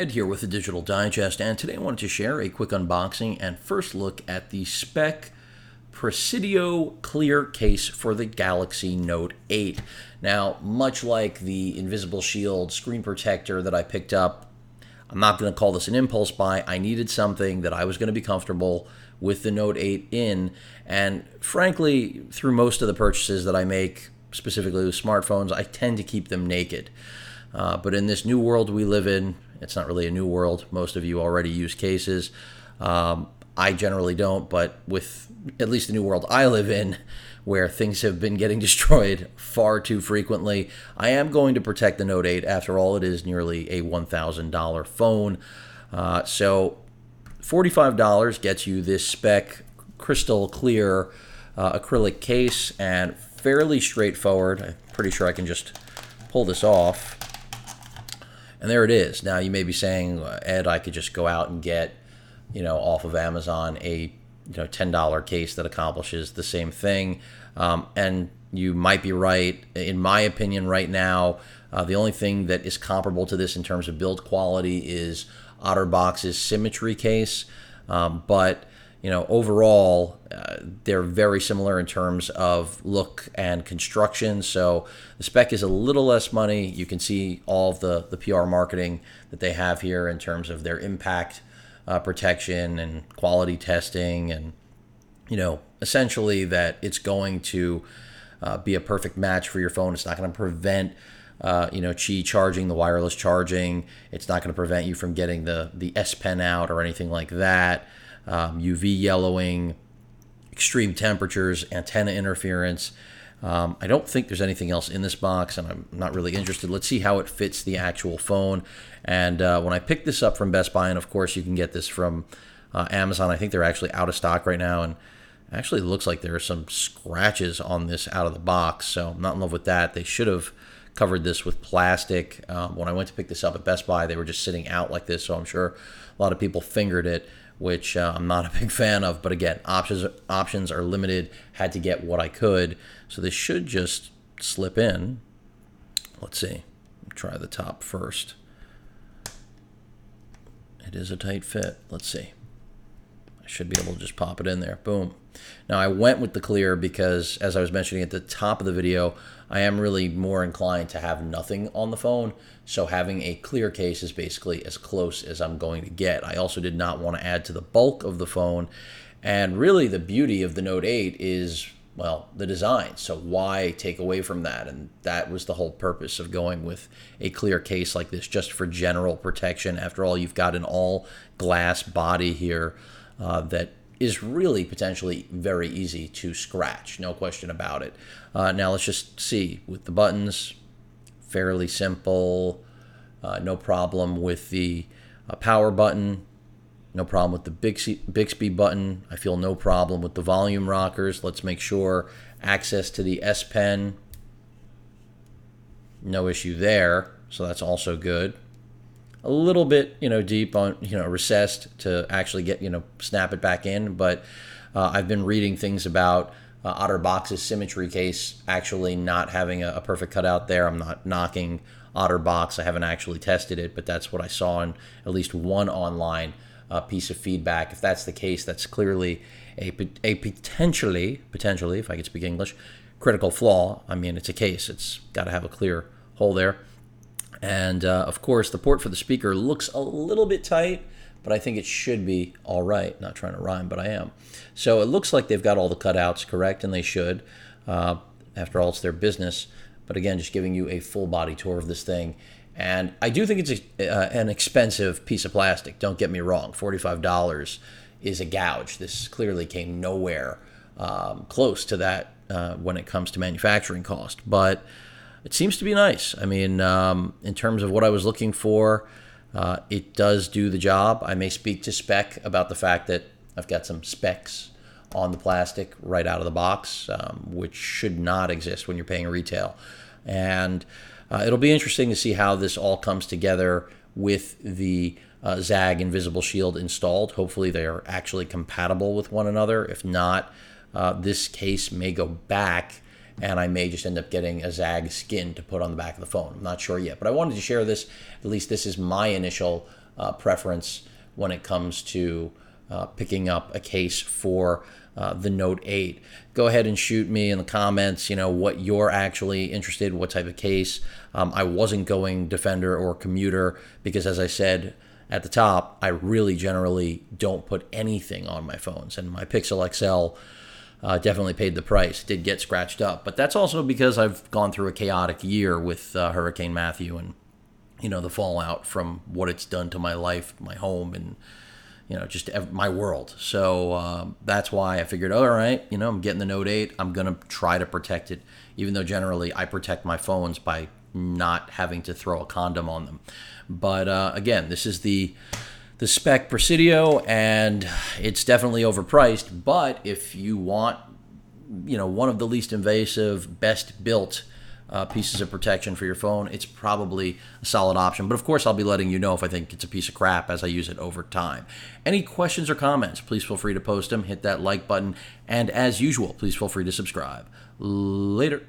Ed here with the Digital Digest, and today I wanted to share a quick unboxing and first look at the Speck Presidio clear case for the Galaxy Note 8. Now, much like the Invisible Shield screen protector that I picked up, I'm not going to call this an impulse buy. I needed something that I was going to be comfortable with the Note 8 in, and frankly, through most of the purchases that I make, specifically with smartphones, I tend to keep them naked. But in this new world we live in, it's not really a new world. Most of you already use cases. I generally don't, but with at least the new world I live in, where things have been getting destroyed far too frequently, I am going to protect the Note 8. After all, it is nearly a $1,000 phone. So $45 gets you this Speck crystal clear acrylic case, and fairly straightforward. I'm pretty sure I can just pull this off. And there it is. Now you may be saying, Ed, I could just go out and get, off of Amazon a $10 case that accomplishes the same thing. And you might be right. In my opinion, right now, the only thing that is comparable to this in terms of build quality is OtterBox's Symmetry case. But overall, they're very similar in terms of look and construction. So the Speck is a little less money. You can see all of the PR marketing that they have here in terms of their impact protection and quality testing, and essentially that it's going to be a perfect match for your phone. It's not going to prevent Qi charging, the wireless charging. It's not going to prevent you from getting the S Pen out or anything like that. UV yellowing, extreme temperatures, antenna interference. I don't think there's anything else in this box, and I'm not really interested. Let's see how it fits the actual phone. And when I picked this up from Best Buy, and of course you can get this from Amazon, I think they're actually out of stock right now, and actually it looks like there are some scratches on this out of the box, so I'm not in love with that. They should have covered this with plastic. When I went to pick this up at Best Buy, they were just sitting out like this, so I'm sure a lot of people fingered it, which I'm not a big fan of. But again, options are limited. Had to get what I could. So this should just slip in. Let's see. Try the top first. It is a tight fit. Let's see. I should be able to just pop it in there. Boom. Now I went with the clear because, as I was mentioning at the top of the video, I am really more inclined to have nothing on the phone. So having a clear case is basically as close as I'm going to get. I also did not want to add to the bulk of the phone. And really the beauty of the Note 8 is, well, the design. So why take away from that? And that was the whole purpose of going with a clear case like this, just for general protection. After all, you've got an all glass body here that is really potentially very easy to scratch, no question about it. Now let's just see with the buttons. Fairly simple, no problem with the power button, no problem with the Bixby button. I feel no problem with the volume rockers. Let's make sure access to the S Pen, no issue there, so that's also good. A little bit, deep on, recessed to actually get, snap it back in. But I've been reading things about OtterBox's Symmetry case actually not having a perfect cutout there. I'm not knocking OtterBox. I haven't actually tested it, but that's what I saw in at least one online piece of feedback. If that's the case, that's clearly a potentially, if I could speak English, critical flaw. I mean, it's a case. It's got to have a clear hole there. And of course, the port for the speaker looks a little bit tight, but I think it should be all right. Not trying to rhyme, but I am. So it looks like they've got all the cutouts correct, and they should. After all, it's their business. But again, just giving you a full body tour of this thing. And I do think it's an expensive piece of plastic. Don't get me wrong. $45 is a gouge. This clearly came nowhere close to that when it comes to manufacturing cost. But it seems to be nice. I mean, in terms of what I was looking for, it does do the job. I may speak to Speck about the fact that I've got some specks on the plastic right out of the box, which should not exist when you're paying retail. And it'll be interesting to see how this all comes together with the ZAG Invisible Shield installed. Hopefully they are actually compatible with one another. If not, this case may go back, and I may just end up getting a ZAG skin to put on the back of the phone. I'm not sure yet, but I wanted to share this. At least this is my initial preference when it comes to picking up a case for the Note 8. Go ahead and shoot me in the comments, what you're actually interested in, what type of case. I wasn't going Defender or Commuter because, as I said at the top, I really generally don't put anything on my phones, and my Pixel XL definitely paid the price. It did get scratched up, but that's also because I've gone through a chaotic year with Hurricane Matthew and the fallout from what it's done to my life, my home, and just my world. So that's why I figured, all right, I'm getting the Note 8. I'm going to try to protect it, even though generally I protect my phones by not having to throw a condom on them. But again, this is the Speck Presidio, and it's definitely overpriced. But if you want, one of the least invasive, best built pieces of protection for your phone, it's probably a solid option. But of course, I'll be letting you know if I think it's a piece of crap as I use it over time. Any questions or comments, please feel free to post them. Hit that like button. And as usual, please feel free to subscribe. Later.